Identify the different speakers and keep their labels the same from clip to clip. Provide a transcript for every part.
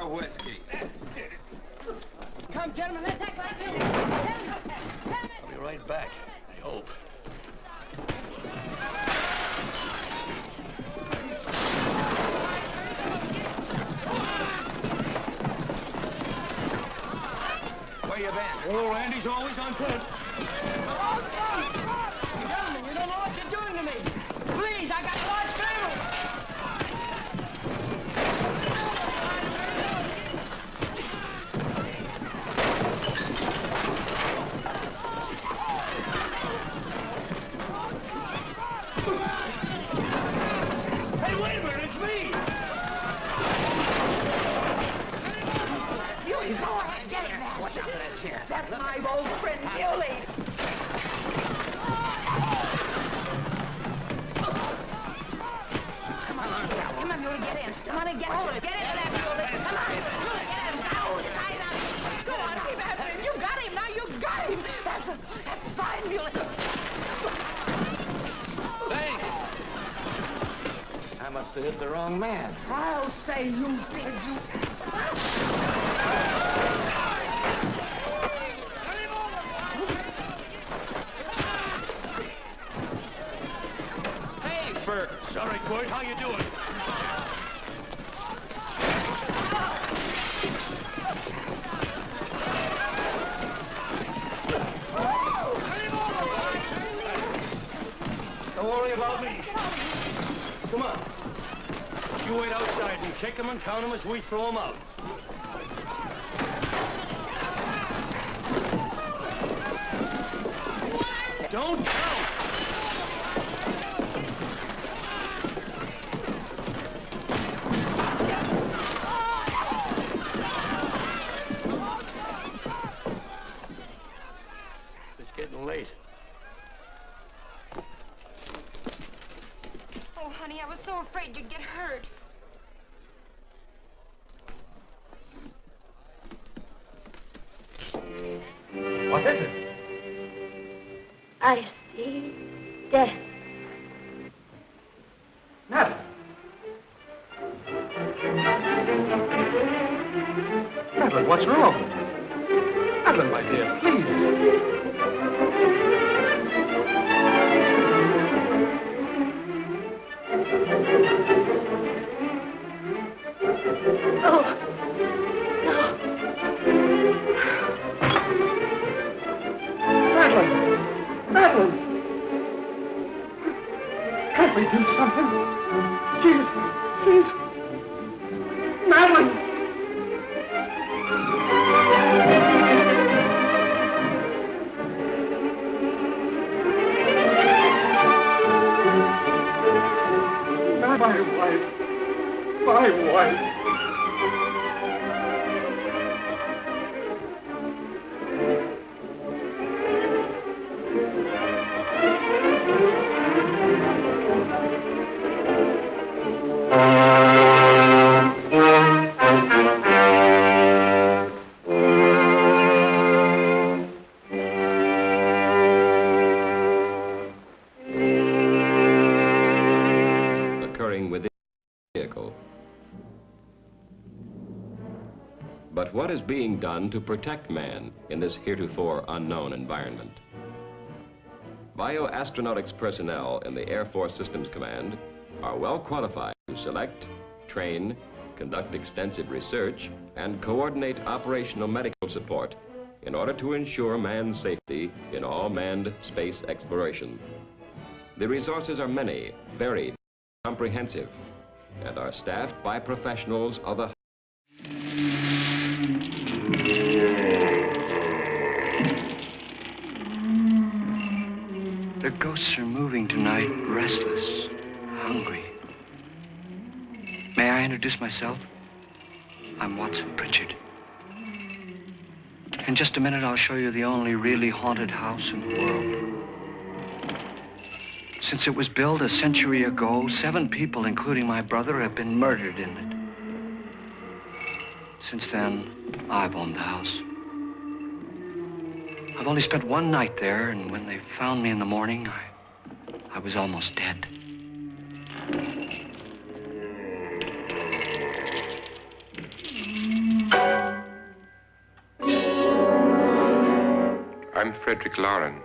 Speaker 1: more whiskey.
Speaker 2: Come, gentlemen, let's act like this.
Speaker 3: I'll be right back, I hope.
Speaker 1: Where you been?
Speaker 3: Oh, Randy's always on foot.
Speaker 2: Gentlemen, you don't know what you're doing to me. Please, I got a large family.
Speaker 3: Hey, wait a minute, it's me!
Speaker 2: Muley, go ahead, get him back.
Speaker 3: Watch out for that chair.
Speaker 2: That's my old friend, Muley. Come on, Muley, get in. Come on and get hold of it. Get into that, Muley. Come on, Muley, get him. Now, tie it up. Go on, keep after him. You got him, now you got him. That's fine, Muley.
Speaker 3: Thanks. I must have hit the wrong man.
Speaker 2: I'll say you did, you...
Speaker 3: Hey, Bert. Sorry, Court. How you doing? Don't worry about me. Come on. You wait outside and check them and count them as we throw them out. Don't count! It's getting late.
Speaker 4: Oh, honey, I was so afraid you'd get hurt.
Speaker 3: What is it?
Speaker 5: I see death.
Speaker 3: Madeline. Madeline, what's wrong? Madeline, my dear, please.
Speaker 5: Oh, no.
Speaker 3: Madeline! Madeline! Can't we do something? Please, please. Madeline! My wife. My wife.
Speaker 6: Occurring within the vehicle. But what is being done to protect man in this heretofore unknown environment? Bioastronautics personnel in the Air Force Systems Command are well qualified to select, train, conduct extensive research, and coordinate operational medical support in order to ensure man's safety in all manned space exploration. The resources are many, varied, comprehensive, and are staffed by professionals of the
Speaker 7: The ghosts are moving tonight, restless, hungry. May I introduce myself? I'm Watson Pritchard. In just a minute, I'll show you the only really haunted house in the world. Since it was built a century ago, 7 people, including my brother, have been murdered in it. Since then, I've owned the house. I've only spent one night there, and when they found me in the morning, I was almost dead.
Speaker 8: Frederick Lauren.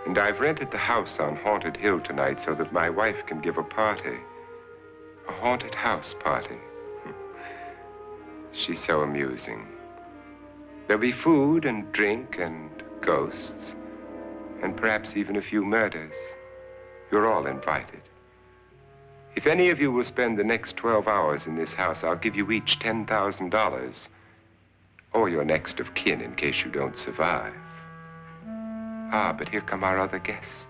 Speaker 8: And I've rented the house on Haunted Hill tonight so that my wife can give a party. A haunted house party. She's so amusing. There'll be food and drink and ghosts, and perhaps even a few murders. You're all invited. If any of you will spend the next 12 hours in this house, I'll give you each $10,000. Or your next of kin in case you don't survive. Ah, but here come our other guests.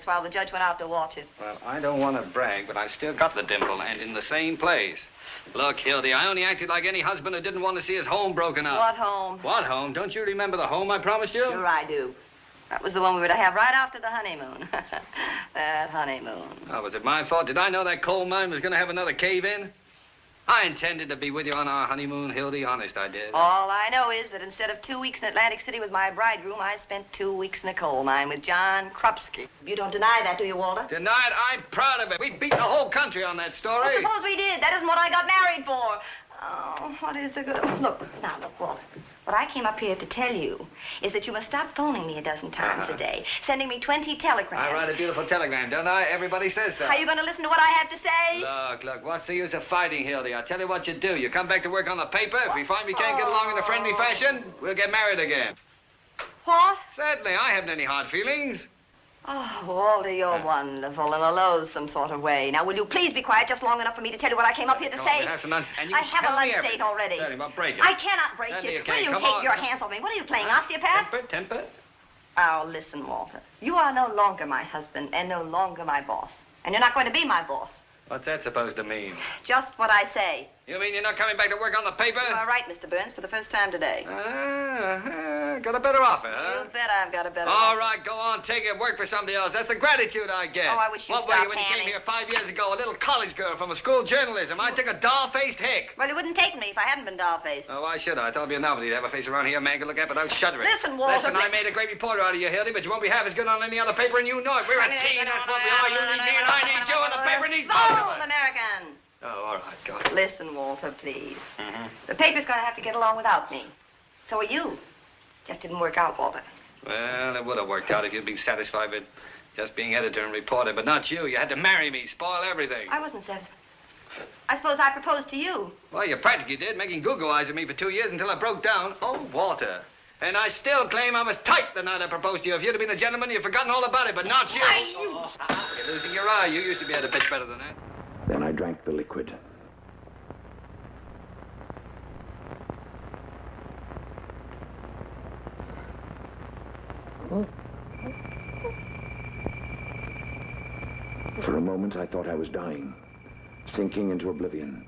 Speaker 2: While the judge went out to watch it.
Speaker 9: Well, I don't want to brag, but I've still got the dimple, and in the same place. Look, Hildy, I only acted like any husband who didn't want to see his home broken up.
Speaker 2: What home?
Speaker 9: What home? Don't you remember the home I promised you?
Speaker 2: Sure I do. That was the one we were to have right after the honeymoon. That honeymoon.
Speaker 9: Oh, was it my fault? Did I know that coal mine was going to have another cave-in? I intended to be with you on our honeymoon, Hildy. Honest, I did.
Speaker 2: All I know is that instead of 2 weeks in Atlantic City with my bridegroom, I spent 2 weeks in a coal mine with John Krupski. You don't deny that, do you, Walter?
Speaker 9: Deny it? I'm proud of it. We beat the whole country on that story.
Speaker 2: Well, suppose we did. That isn't what I got married for. Oh, what is the good of... Look, Walter. What I came up here to tell you is that you must stop phoning me a dozen times a day, sending me 20 telegrams.
Speaker 9: I write a beautiful telegram, don't I? Everybody says so.
Speaker 2: Are you going to listen to what I have to say?
Speaker 9: Look, what's the use of fighting, Hildy? I'll tell you what you do. You come back to work on the paper. If we find we can't get along in a friendly fashion, we'll get married again.
Speaker 2: What?
Speaker 9: Certainly. I haven't any hard feelings.
Speaker 2: Oh, Walter, you're wonderful in a loathsome sort of way. Now, will you please be quiet just long enough for me to tell you what I came up here to say?
Speaker 9: Have some lunch. And you
Speaker 2: I have a lunch date already.
Speaker 9: Well, break it.
Speaker 2: I cannot break it. Will you take your hands off me? What are you playing, osteopath?
Speaker 9: Temper.
Speaker 2: Oh, listen, Walter. You are no longer my husband and no longer my boss. And you're not going to be my boss.
Speaker 9: What's that supposed to mean?
Speaker 2: Just what I say.
Speaker 9: You mean you're not coming back to work on the paper?
Speaker 2: You are right, Mr. Burns, for the first time today.
Speaker 9: Got a better offer, huh?
Speaker 2: You bet I've got a better
Speaker 9: All
Speaker 2: offer.
Speaker 9: right, go on, take it, work for somebody else. That's the gratitude I get.
Speaker 2: Oh, I wish you'd
Speaker 9: What were
Speaker 2: stop
Speaker 9: you when you
Speaker 2: panning.
Speaker 9: came here 5 years ago? A little college girl from a school of journalism. I took a doll-faced hick.
Speaker 2: Well, you wouldn't take me if I hadn't been doll-faced.
Speaker 9: Oh, why should I? I thought it'd be a novelty to have a face around here a man could look at without shuddering.
Speaker 2: Listen, Walter.
Speaker 9: Listen, I made a great reporter out of you, Hildy, but you won't be half as good on any other paper, and you know it. We're a team, that's what we are. You need me, and I need you, and the paper needs both of
Speaker 2: Sold
Speaker 9: us.
Speaker 2: American.
Speaker 9: Oh, all right, go on.
Speaker 2: Listen, Walter, please.
Speaker 9: Mm-hmm.
Speaker 2: The paper's going to have to get along without me. So are you. Just didn't work out, Walter.
Speaker 9: Well, it would have worked out if you'd been satisfied with just being editor and reporter, but not you. You had to marry me, spoil everything.
Speaker 2: I wasn't satisfied. I suppose I proposed to you.
Speaker 9: Well, you practically did, making goo-goo eyes at me for 2 years until I broke down. Oh, Walter. And I still claim I was tight the night I proposed to you. If you'd have been a gentleman, you'd forgotten all about it, but not you. You're losing your eye. You used to be able to pitch better than that.
Speaker 10: Then I drank the liquid. For a moment, I thought I was dying, sinking into oblivion.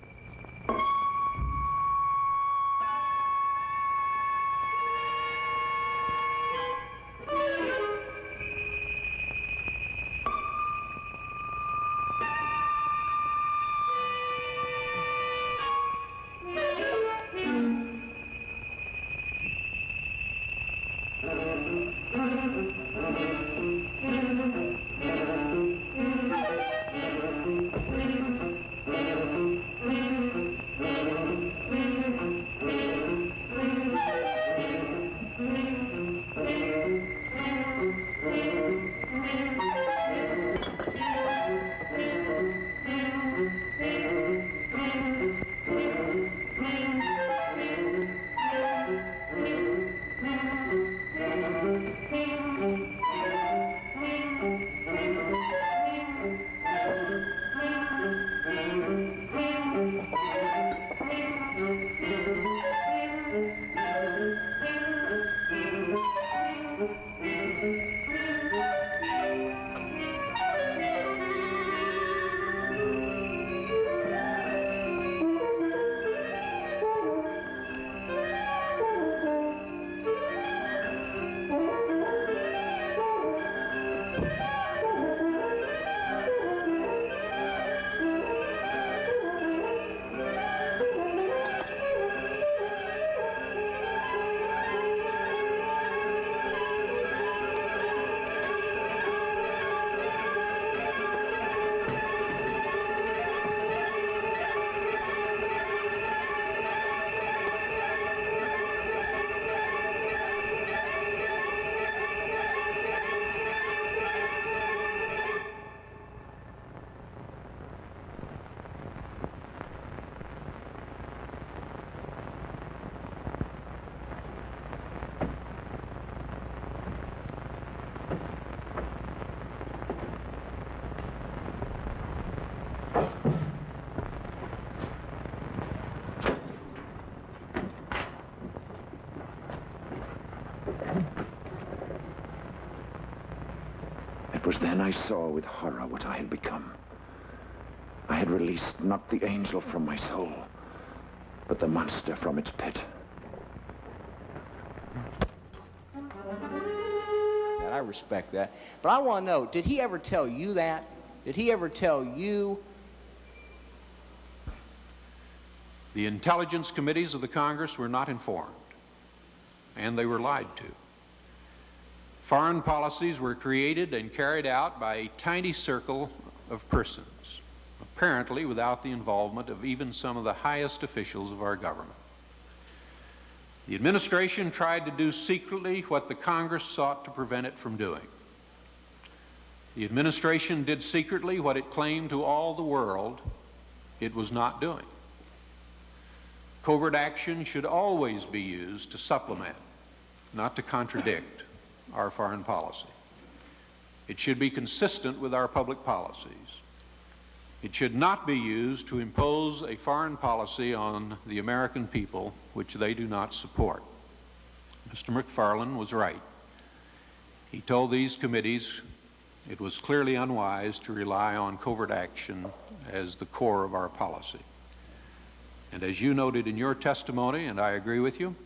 Speaker 10: 'Twas then I saw with horror what I had become. I had released not the angel from my soul, but the monster from its pit.
Speaker 11: I respect that. But I want to know, did he ever tell you that? Did he ever tell you?
Speaker 12: The intelligence committees of the Congress were not informed, and they were lied to. Foreign policies were created and carried out by a tiny circle of persons, apparently without the involvement of even some of the highest officials of our government. The administration tried to do secretly what the Congress sought to prevent it from doing. The administration did secretly what it claimed to all the world it was not doing. Covert action should always be used to supplement, not to contradict, our foreign policy. It should be consistent with our public policies. It should not be used to impose a foreign policy on the American people which they do not support. Mr. McFarland was right. He told these committees it was clearly unwise to rely on covert action as the core of our policy. And as you noted in your testimony, and I agree with you,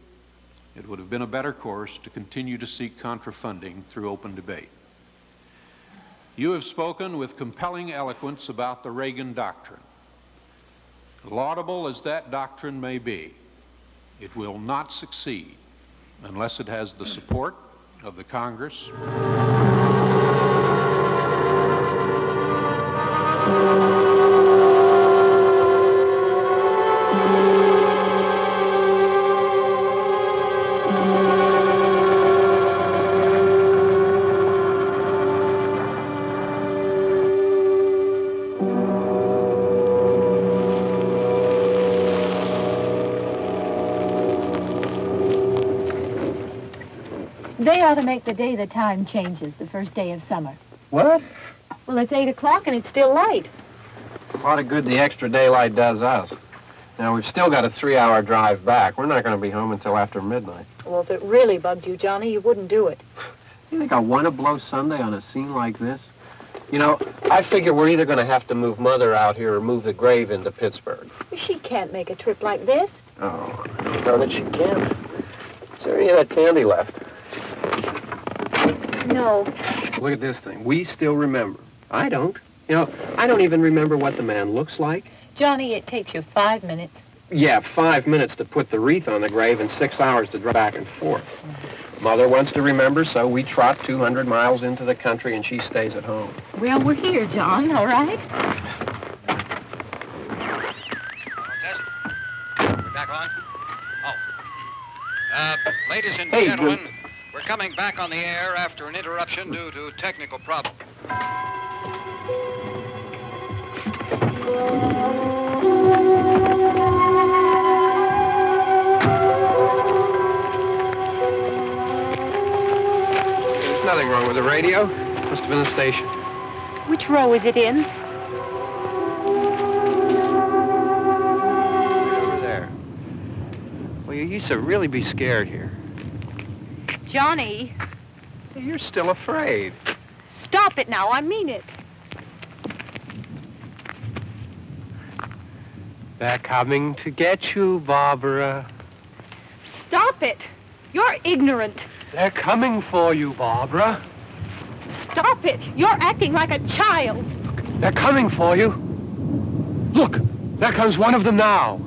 Speaker 12: it would have been a better course to continue to seek contra-funding through open debate. You have spoken with compelling eloquence about the Reagan doctrine. Laudable as that doctrine may be, it will not succeed unless it has the support of the Congress.
Speaker 13: They ought to make the day the time changes, the first day of summer.
Speaker 14: What?
Speaker 13: Well, it's 8 o'clock and it's still light.
Speaker 14: A lot of good the extra daylight does us. Now, we've still got a 3-hour drive back. We're not going to be home until after midnight.
Speaker 13: Well, if it really bugged you, Johnny, you wouldn't do it.
Speaker 14: You think I want to blow Sunday on a scene like this? You know, I figure we're either going to have to move Mother out here or move the grave into Pittsburgh.
Speaker 13: She can't make a trip like this.
Speaker 14: Oh, I don't know that she can. Is there any of that candy left?
Speaker 13: No.
Speaker 14: Look at this thing. We still remember. I don't. You know, I don't even remember what the man looks like.
Speaker 13: Johnny, it takes you 5 minutes.
Speaker 14: Yeah, 5 minutes to put the wreath on the grave and 6 hours to drive back and forth. Mother wants to remember, so we trot 200 miles into the country and she stays at home.
Speaker 13: Well, we're here, John, all right?
Speaker 15: Test. We're back on? Oh. Ladies and gentlemen, we're coming back on the air after an interruption due to technical problems.
Speaker 14: There's nothing wrong with the radio. Must have been the station.
Speaker 13: Which row is it in?
Speaker 14: Over there. Well, you used to really be scared here.
Speaker 13: Johnny.
Speaker 14: You're still afraid.
Speaker 13: Stop it now, I mean it.
Speaker 14: They're coming to get you, Barbara.
Speaker 13: Stop it. You're ignorant.
Speaker 14: They're coming for you, Barbara.
Speaker 13: Stop it. You're acting like a child.
Speaker 14: They're coming for you. Look, there comes one of them now.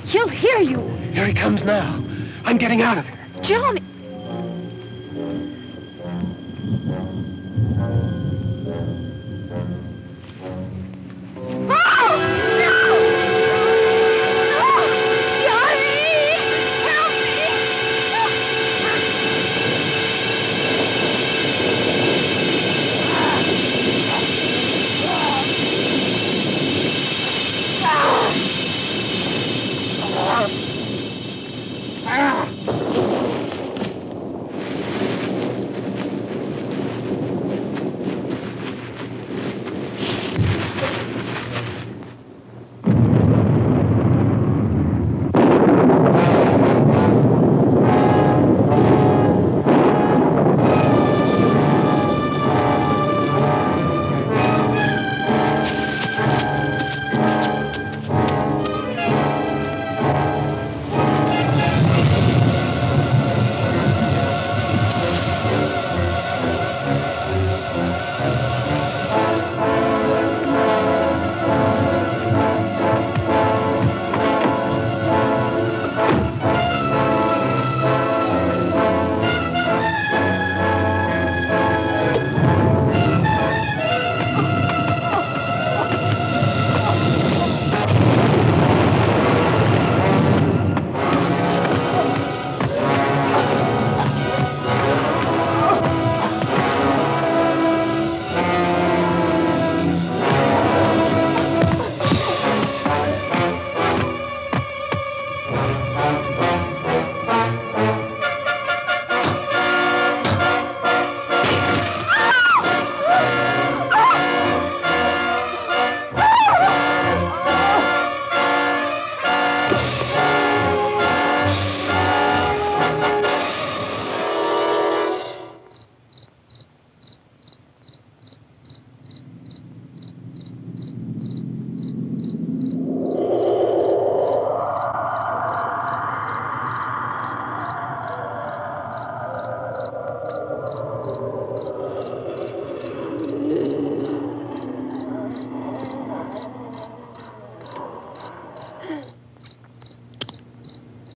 Speaker 13: He'll hear you.
Speaker 14: Here he comes now. I'm getting out of here.
Speaker 13: Johnny.
Speaker 5: Thank you.